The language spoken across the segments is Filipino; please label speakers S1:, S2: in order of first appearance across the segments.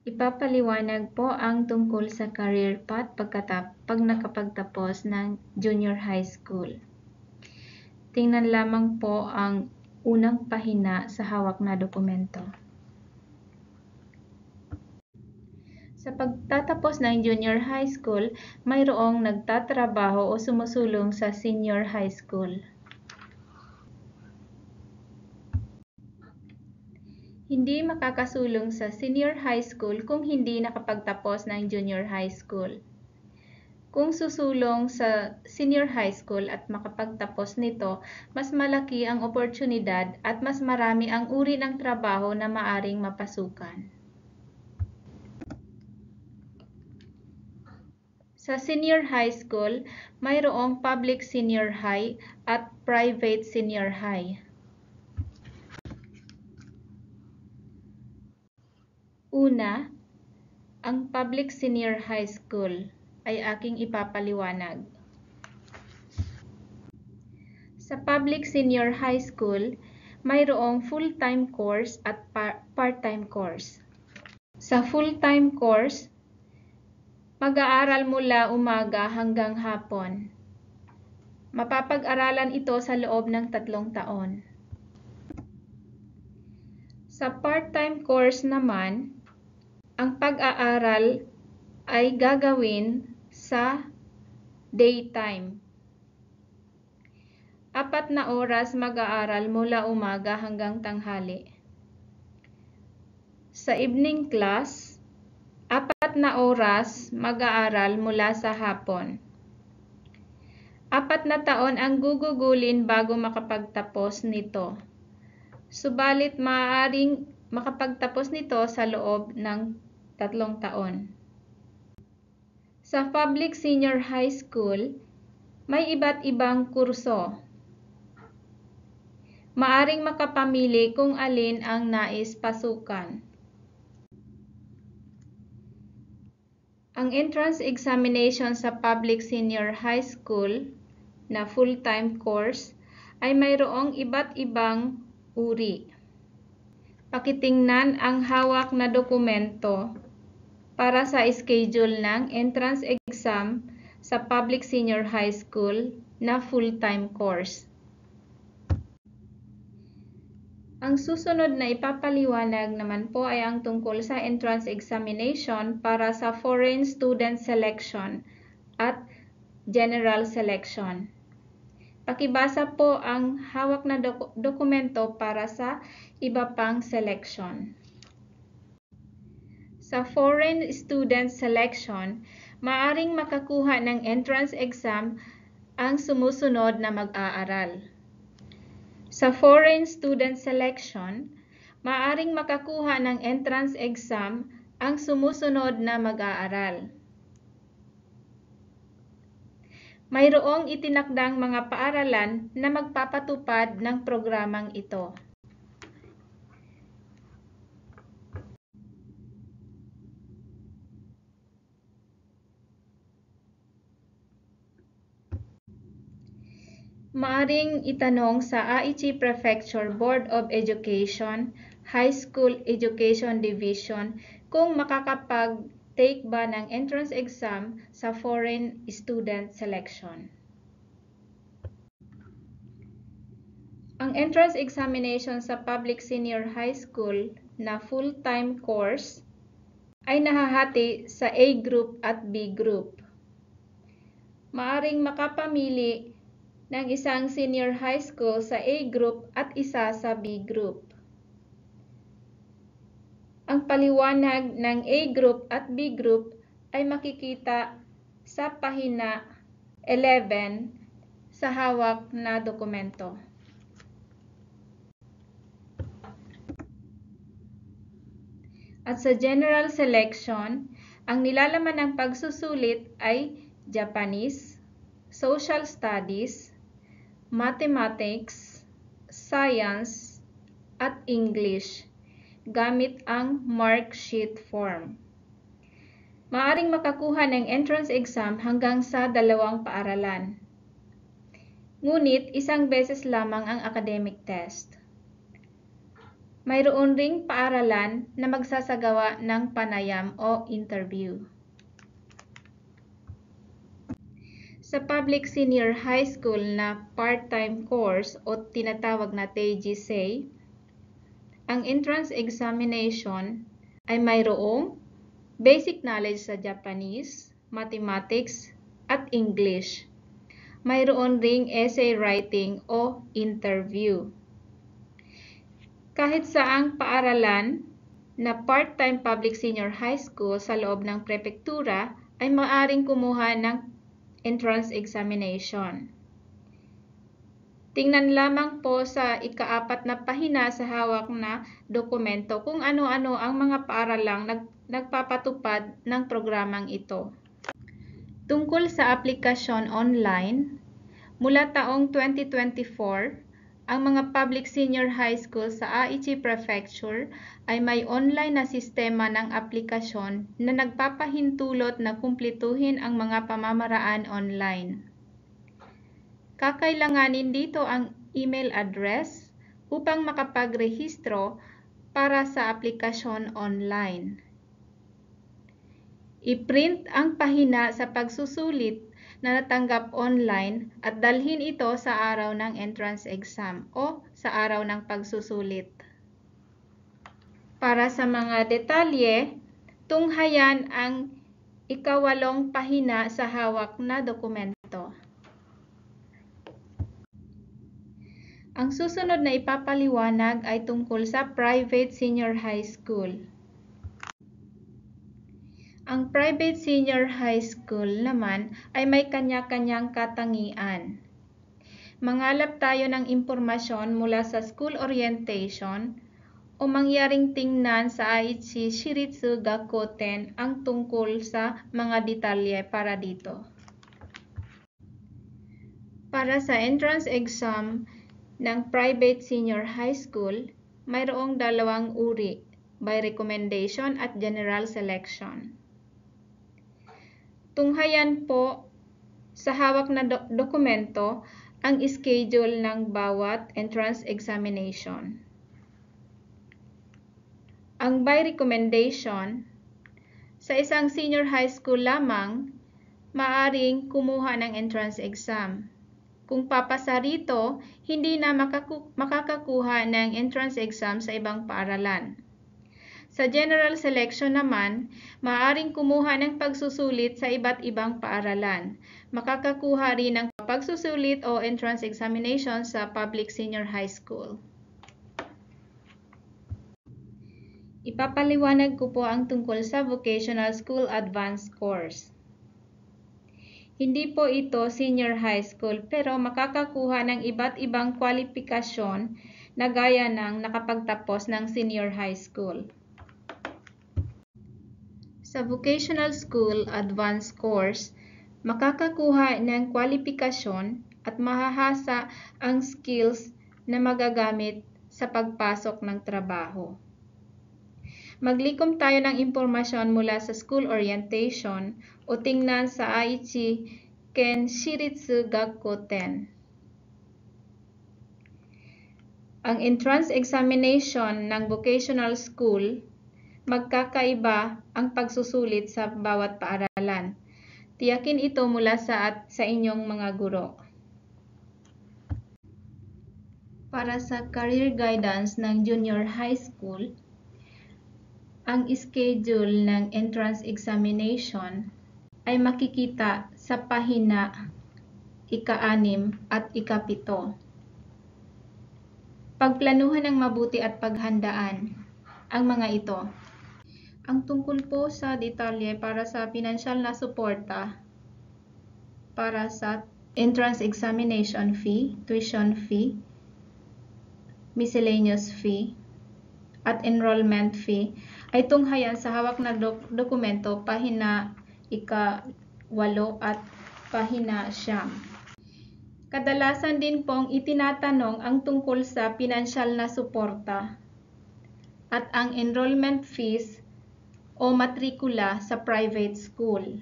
S1: Ipapaliwanag po ang tungkol sa career path pag nakapagtapos ng junior high school. Tingnan lamang po ang unang pahina sa hawak na dokumento. Sa pagtatapos ng junior high school, mayroong nagtatrabaho o sumusulong sa senior high school. Hindi makakasulong sa senior high school kung hindi nakapagtapos ng junior high school. Kung susulong sa senior high school at makapagtapos nito, mas malaki ang oportunidad at mas marami ang uri ng trabaho na maaring mapasukan. Sa senior high school, mayroong public senior high at private senior high. Una, ang public senior high school ay aking ipapaliwanag. Sa public senior high school, mayroong full-time course at part-time course. Sa full-time course, mag-aaral mula umaga hanggang hapon. Mapapag-aralan ito sa loob ng 3 taon. Sa part-time course naman, ang pag-aaral ay gagawin sa daytime. 4 na oras mag-aaral mula umaga hanggang tanghali. Sa evening class, 4 na oras mag-aaral mula sa hapon. 4 na taon ang gugugulin bago makapagtapos nito. Subalit maaaring makapagtapos nito sa loob ng 3 taon. Sa public senior high school, may iba't ibang kurso. Maaring makapamili kung alin ang nais pasukan. Ang entrance examination sa public senior high school na full-time course ay mayroong iba't ibang uri. Pakitingnan ang hawak na dokumento para sa schedule ng entrance exam sa public senior high school na full-time course. Ang susunod na ipapaliwanag naman po ay ang tungkol sa entrance examination para sa foreign student selection at general selection. Pakibasa po ang hawak na dokumento para sa iba pang selection. Sa foreign student selection, maaring makakuha ng entrance exam ang sumusunod na mag-aaral. Sa foreign student selection, maaring makakuha ng entrance exam ang sumusunod na mag-aaral. Mayroong itinakdang mga paaralan na magpapatupad ng programang ito. Maaring itanong sa Aichi Prefecture Board of Education, High School Education Division kung makakapag-take ba ng entrance exam sa foreign student selection. Ang entrance examination sa public senior high school na full-time course ay nahahati sa A group at B group. Maaring makapamili ng isang senior high school sa A group at isa sa B group. Ang paliwanag ng A group at B group ay makikita sa pahina 11 sa hawak na dokumento. At sa general selection, ang nilalaman ng pagsusulit ay Japanese, Social Studies, Mathematics, Science, at English gamit ang mark sheet form. Maaring makakuha ng entrance exam hanggang sa 2 paaralan. Ngunit isang beses lamang ang academic test. Mayroon ring paaralan na magsasagawa ng panayam o interview. Sa public senior high school na part-time course o tinatawag na TGCE, ang entrance examination ay mayroong basic knowledge sa Japanese, mathematics, at English. Mayroon ring essay writing o interview. Kahit saang paaralan na part-time public senior high school sa loob ng prefektura ay maaaring kumuha ng entrance examination. Tingnan lamang po sa ika-4 na pahina sa hawak na dokumento kung ano-ano ang mga paaralang nagpapatupad ng programang ito. Tungkol sa aplikasyon online, mula taong 2024, ang mga public senior high school sa Aichi Prefecture ay may online na sistema ng aplikasyon na nagpapahintulot na kumplituhin ang mga pamamaraan online. Kakailanganin dito ang email address upang makapagrehistro para sa aplikasyon online. I-print ang pahina sa pagsusulit na natanggap online at dalhin ito sa araw ng entrance exam o sa araw ng pagsusulit. Para sa mga detalye, tunghayan ang ika-8 pahina sa hawak na dokumento. Ang susunod na ipapaliwanag ay tungkol sa private senior high school. Ang private senior high school naman ay may kanya-kanyang katangian. Mangalap tayo ng impormasyon mula sa school orientation o mangyaring tingnan sa Aichi Shiritsu Gakoten ang tungkol sa mga detalye para dito. Para sa entrance exam ng private senior high school, mayroong 2 uri, by recommendation at general selection. Tunghayan po sa hawak na dokumento ang schedule ng bawat entrance examination. Ang by recommendation, sa isang senior high school lamang, maaring kumuha ng entrance exam. Kung papasa rito, hindi na makakakuha ng entrance exam sa ibang paaralan. Sa general selection naman, maaaring kumuha ng pagsusulit sa iba't ibang paaralan. Makakakuha rin ng pagsusulit o entrance examination sa public senior high school. Ipapaliwanag ko po ang tungkol sa vocational school advanced course. Hindi po ito senior high school pero makakakuha ng iba't ibang kwalifikasyon na gaya ng nakapagtapos ng senior high school. Sa vocational school advanced course, makakakuha ng kwalifikasyon at mahahasa ang skills na magagamit sa pagpasok ng trabaho. Maglikom tayo ng impormasyon mula sa school orientation o tingnan sa Aichi Ken Shiritsu Gakoten. Ang entrance examination ng vocational school, magkakaiba ang pagsusulit sa bawat paaralan. Tiyakin ito mula sa inyong mga guro. Para sa career guidance ng junior high school, ang schedule ng entrance examination ay makikita sa pahina ika-6 at ika-7. Pagplanuhan ng mabuti at paghandaan ang mga ito. Ang tungkol po sa detalye para sa pinansyal na suporta para sa entrance examination fee, tuition fee, miscellaneous fee, at enrollment fee ay tunghayan sa hawak na dokumento pahina ika-8 at pahina 9. Kadalasan din pong itinatanong ang tungkol sa pinansyal na suporta at ang enrollment fees o matrikula sa private school.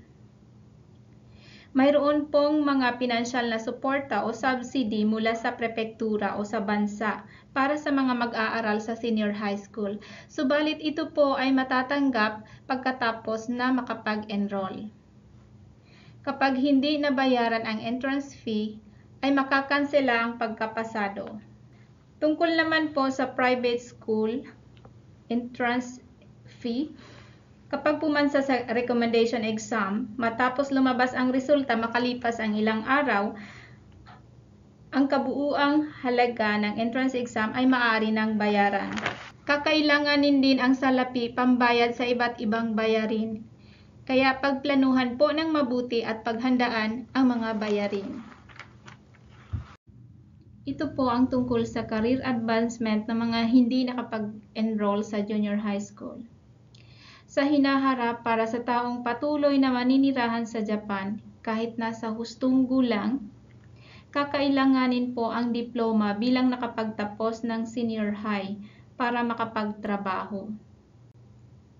S1: Mayroon pong mga pinansyal na suporta o subsidy mula sa prepektura o sa bansa para sa mga mag-aaral sa senior high school. Subalit ito po ay matatanggap pagkatapos na makapag-enroll. Kapag hindi nabayaran ang entrance fee, ay makakansela ang pagkapasado. Tungkol naman po sa private school entrance fee, kapag pumansa sa recommendation exam, matapos lumabas ang resulta makalipas ang ilang araw, ang kabuuang halaga ng entrance exam ay maaari ng bayaran. Kakailanganin din ang salapi pambayad sa iba't ibang bayarin. Kaya pagplanuhan po ng mabuti at paghandaan ang mga bayarin. Ito po ang tungkol sa career advancement ng mga hindi nakapag-enroll sa junior high school. Sa hinaharap para sa taong patuloy na maninirahan sa Japan kahit nasa hustong gulang, kakailanganin po ang diploma bilang nakapagtapos ng senior high para makapagtrabaho.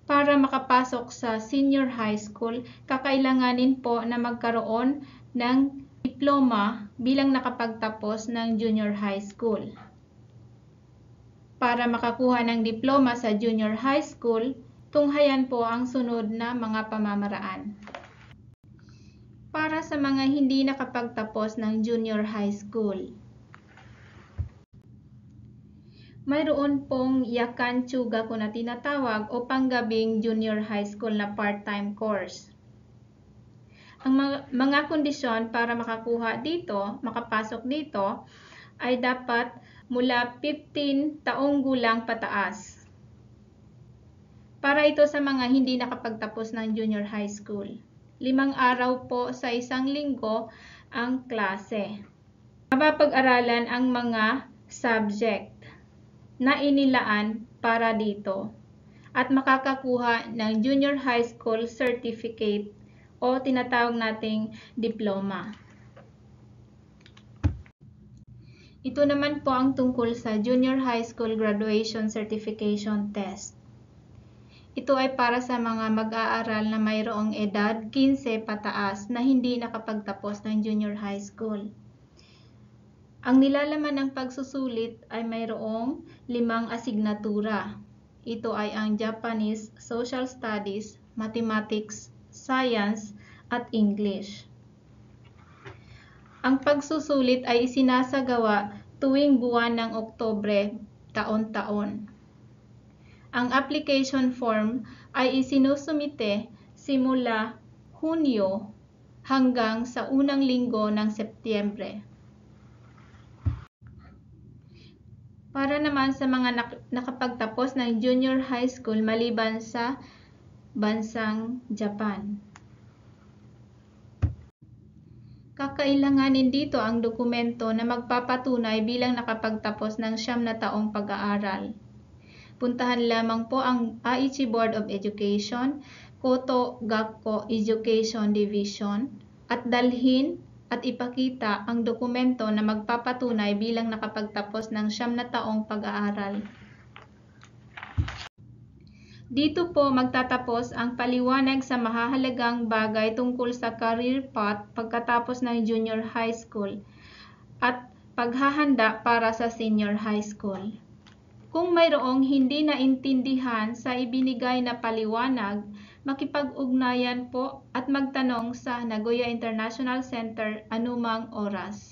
S1: Para makapasok sa senior high school, kakailanganin po na magkaroon ng diploma bilang nakapagtapos ng junior high school. Para makakuha ng diploma sa junior high school, tunghayan po ang sunod na mga pamamaraan. Para sa mga hindi nakapagtapos ng junior high school, mayroon pong yakan chugaku na tinatawag o panggabing junior high school na part-time course. Ang mga kondisyon para makapasok dito ay dapat mula 15 taong gulang pataas. Para ito sa mga hindi nakapagtapos ng junior high school. 5 araw po sa isang linggo ang klase. Mapapag-aralan ang mga subject na inilaan para dito at makakakuha ng junior high school certificate o tinatawag nating diploma. Ito naman po ang tungkol sa junior high school graduation certification test. Ito ay para sa mga mag-aaral na mayroong edad 15 pataas na hindi nakapagtapos ng junior high school. Ang nilalaman ng pagsusulit ay mayroong 5 asignatura. Ito ay ang Japanese, Social Studies, Mathematics, Science, at English. Ang pagsusulit ay isinasagawa tuwing buwan ng Oktubre taon-taon. Ang application form ay isinusumite simula Hunyo hanggang sa unang linggo ng Setyembre. Para naman sa mga nakapagtapos ng junior high school maliban sa bansang Japan, kakailanganin dito ang dokumento na magpapatunay bilang nakapagtapos ng 9 na taong pag-aaral. Puntahan lamang po ang Aichi Board of Education, Koto Gakko Education Division at dalhin at ipakita ang dokumento na magpapatunay bilang nakapagtapos ng 9 na taong pag-aaral. Dito po magtatapos ang paliwanag sa mahahalagang bagay tungkol sa career path pagkatapos ng junior high school at paghahanda para sa senior high school. Kung mayroong hindi naintindihan sa ibinigay na paliwanag, makipag-ugnayan po at magtanong sa Nagoya International Center anumang oras.